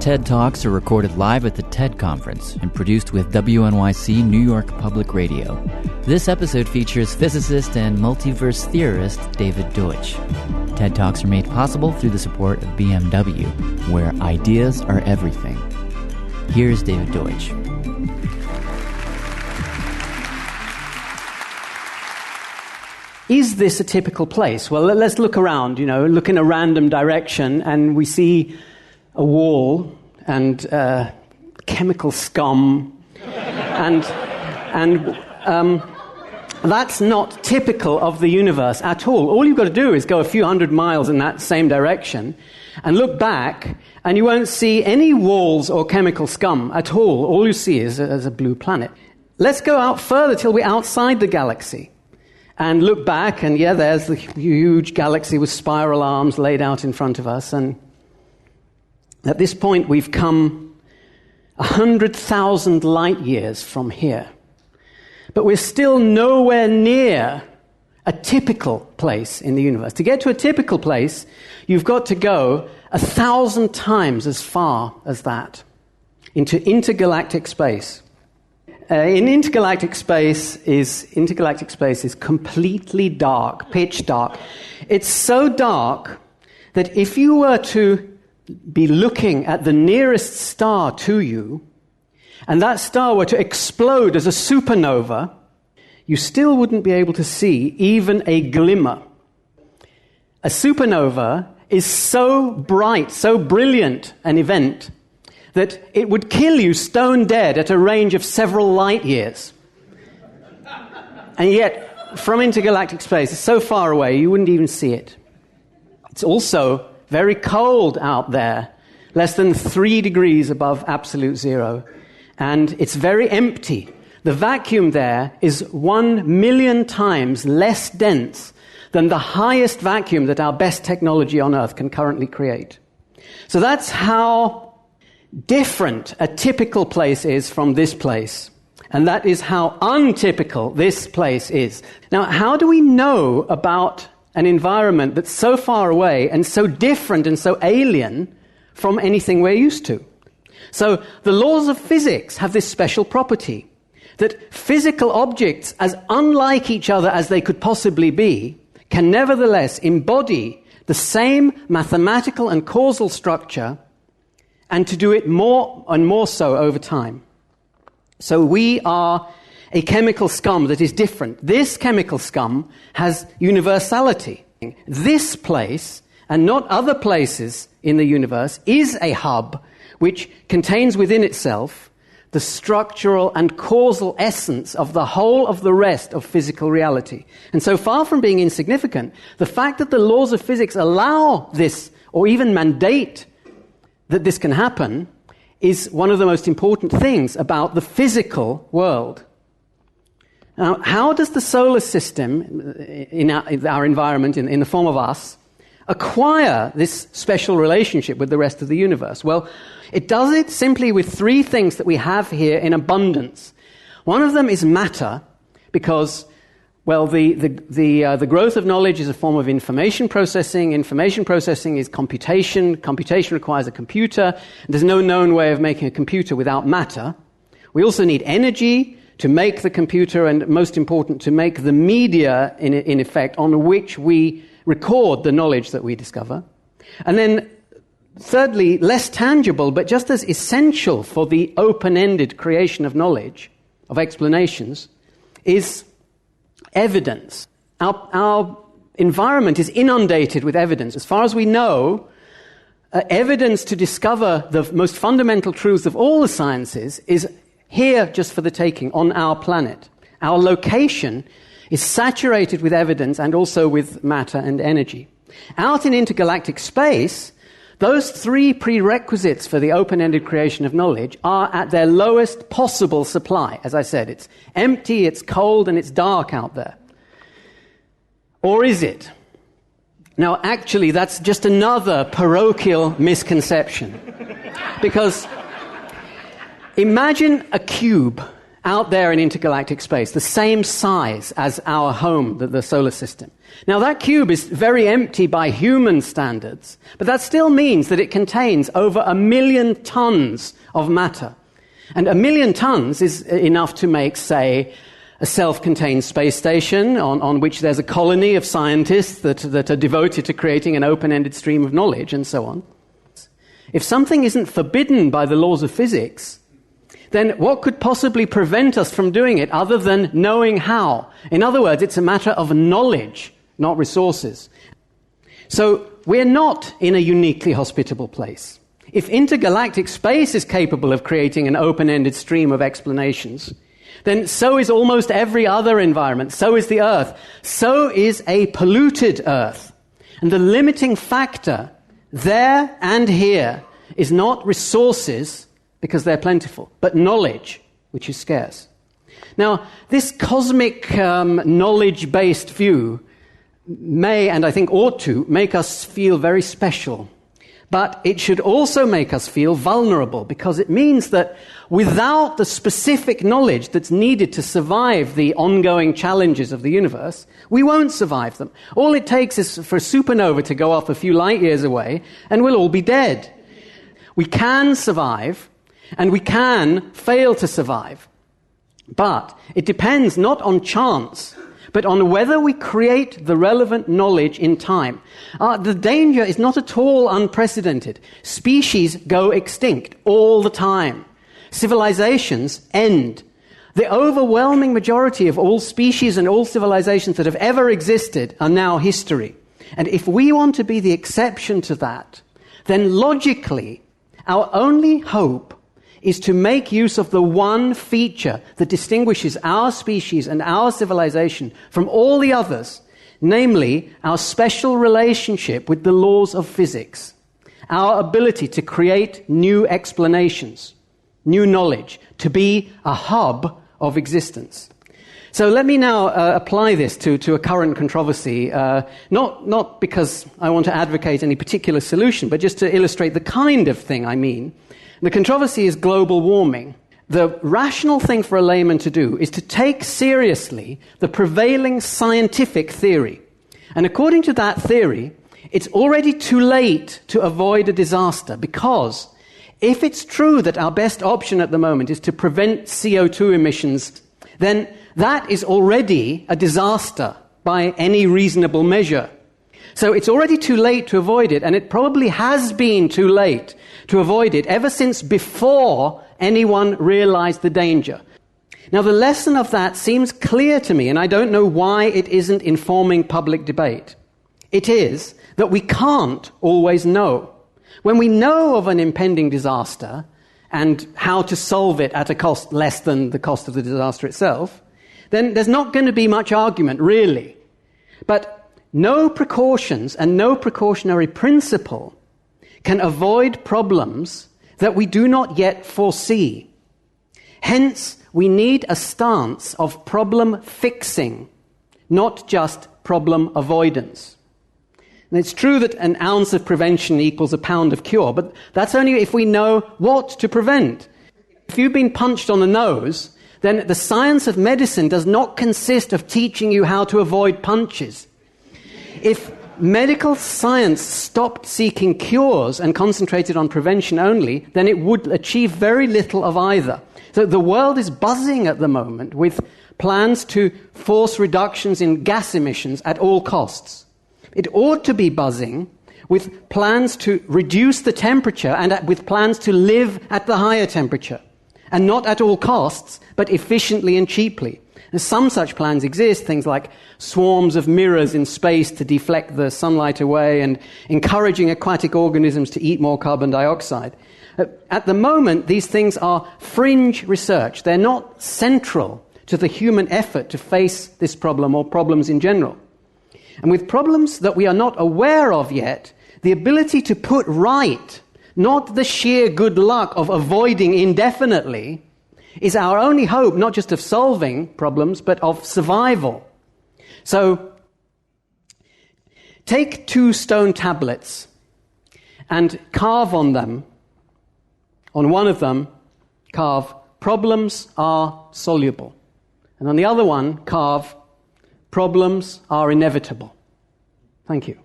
TED Talks are recorded live at the TED Conference and produced with WNYC New York Public Radio. This episode features physicist and multiverse theorist David Deutsch. TED Talks are made possible through the support of BMW, where ideas are everything. Here's David Deutsch. Is this a typical place? Well, let's look around, look in a random direction, and we see a wall and chemical scum, and that's not typical of the universe at all. All you've got to do is go a few hundred miles in that same direction and look back, and you won't see any walls or chemical scum at all. All you see is a blue planet. Let's go out further till we're outside the galaxy and look back, and there's the huge galaxy with spiral arms laid out in front of us, and at this point, we've come 100,000 light years from here. But we're still nowhere near a typical place in the universe. To get to a typical place, you've got to go 1,000 times as far as that into intergalactic space. Intergalactic space is completely dark, pitch dark. It's so dark that if you were to be looking at the nearest star to you, and that star were to explode as a supernova, you still wouldn't be able to see even a glimmer. A supernova is so bright, so brilliant an event, that it would kill you stone dead at a range of several light years. And yet, from intergalactic space, it's so far away, you wouldn't even see it. It's also very cold out there, less than 3 degrees above absolute zero. And it's very empty. The vacuum there is 1 million times less dense than the highest vacuum that our best technology on Earth can currently create. So that's how different a typical place is from this place. And that is how untypical this place is. Now, how do we know about an environment that's so far away and so different and so alien from anything we're used to? So the laws of physics have this special property that physical objects, as unlike each other as they could possibly be, can nevertheless embody the same mathematical and causal structure, and to do it more and more so over time. So we are a chemical scum that is different. This chemical scum has universality. This place, and not other places in the universe, is a hub which contains within itself the structural and causal essence of the whole of the rest of physical reality. And so far from being insignificant, the fact that the laws of physics allow this, or even mandate that this can happen, is one of the most important things about the physical world. Now, how does the solar system, in our environment, in the form of us, acquire this special relationship with the rest of the universe? Well, it does it simply with 3 things that we have here in abundance. One of them is matter, because, well, the growth of knowledge is a form of information processing. Information processing is computation. Computation requires a computer. There's no known way of making a computer without matter. We also need energy to make the computer, and most important, to make the media, in effect, on which we record the knowledge that we discover. And then, thirdly, less tangible, but just as essential for the open-ended creation of knowledge, of explanations, is evidence. Our environment is inundated with evidence. As far as we know, evidence to discover the most fundamental truths of all the sciences is here just for the taking on our planet. Our location is saturated with evidence and also with matter and energy. Out in intergalactic space, those 3 prerequisites for the open-ended creation of knowledge are at their lowest possible supply. As I said, it's empty, it's cold, and it's dark out there. Or is it? Now, actually, that's just another parochial misconception. Because imagine a cube out there in intergalactic space, the same size as our home, the solar system. Now, that cube is very empty by human standards, but that still means that it contains over 1 million tons of matter. And 1 million tons is enough to make, say, a self-contained space station on which there's a colony of scientists that are devoted to creating an open-ended stream of knowledge, and so on. If something isn't forbidden by the laws of physics, then what could possibly prevent us from doing it other than knowing how? In other words, it's a matter of knowledge, not resources. So we're not in a uniquely hospitable place. If intergalactic space is capable of creating an open-ended stream of explanations, then so is almost every other environment. So is the Earth. So is a polluted Earth. And the limiting factor there and here is not resources, because they're plentiful, but knowledge, which is scarce. Now, this cosmic knowledge-based view may, and I think ought to, make us feel very special. But it should also make us feel vulnerable, because it means that without the specific knowledge that's needed to survive the ongoing challenges of the universe, we won't survive them. All it takes is for a supernova to go off a few light years away, and we'll all be dead. We can survive, and we can fail to survive. But it depends not on chance, but on whether we create the relevant knowledge in time. The danger is not at all unprecedented. Species go extinct all the time. Civilizations end. The overwhelming majority of all species and all civilizations that have ever existed are now history. And if we want to be the exception to that, then logically, our only hope is to make use of the one feature that distinguishes our species and our civilization from all the others, namely our special relationship with the laws of physics, our ability to create new explanations, new knowledge, to be a hub of existence. So let me now apply this to a current controversy, not because I want to advocate any particular solution, but just to illustrate the kind of thing I mean. The controversy is global warming. The rational thing for a layman to do is to take seriously the prevailing scientific theory. And according to that theory, it's already too late to avoid a disaster, because if it's true that our best option at the moment is to prevent CO2 emissions, then that is already a disaster by any reasonable measure. So it's already too late to avoid it, and it probably has been too late to avoid it ever since before anyone realized the danger. Now, the lesson of that seems clear to me, and I don't know why it isn't informing public debate. It is that we can't always know. When we know of an impending disaster and how to solve it at a cost less than the cost of the disaster itself, then there's not going to be much argument, really. But no precautions and no precautionary principle can avoid problems that we do not yet foresee. Hence, we need a stance of problem fixing, not just problem avoidance. And it's true that an ounce of prevention equals a pound of cure, but that's only if we know what to prevent. If you've been punched on the nose, then the science of medicine does not consist of teaching you how to avoid punches. If medical science stopped seeking cures and concentrated on prevention only, then it would achieve very little of either. So the world is buzzing at the moment with plans to force reductions in gas emissions at all costs. It ought to be buzzing with plans to reduce the temperature and with plans to live at the higher temperature, and not at all costs, but efficiently and cheaply. And some such plans exist, things like swarms of mirrors in space to deflect the sunlight away and encouraging aquatic organisms to eat more carbon dioxide. At the moment, these things are fringe research. They're not central to the human effort to face this problem or problems in general. And with problems that we are not aware of yet, the ability to put right, not the sheer good luck of avoiding indefinitely, is our only hope, not just of solving problems, but of survival. So, take 2 stone tablets and carve on them, on one of them, carve, problems are soluble. And on the other one, carve, problems are inevitable. Thank you.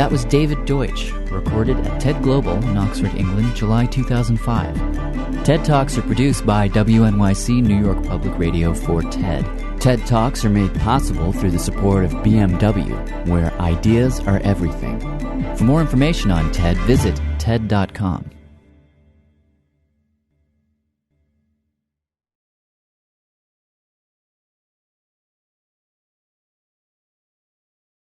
That was David Deutsch, recorded at TED Global in Oxford, England, July 2005. TED Talks are produced by WNYC New York Public Radio for TED. TED Talks are made possible through the support of BMW, where ideas are everything. For more information on TED, visit TED.com.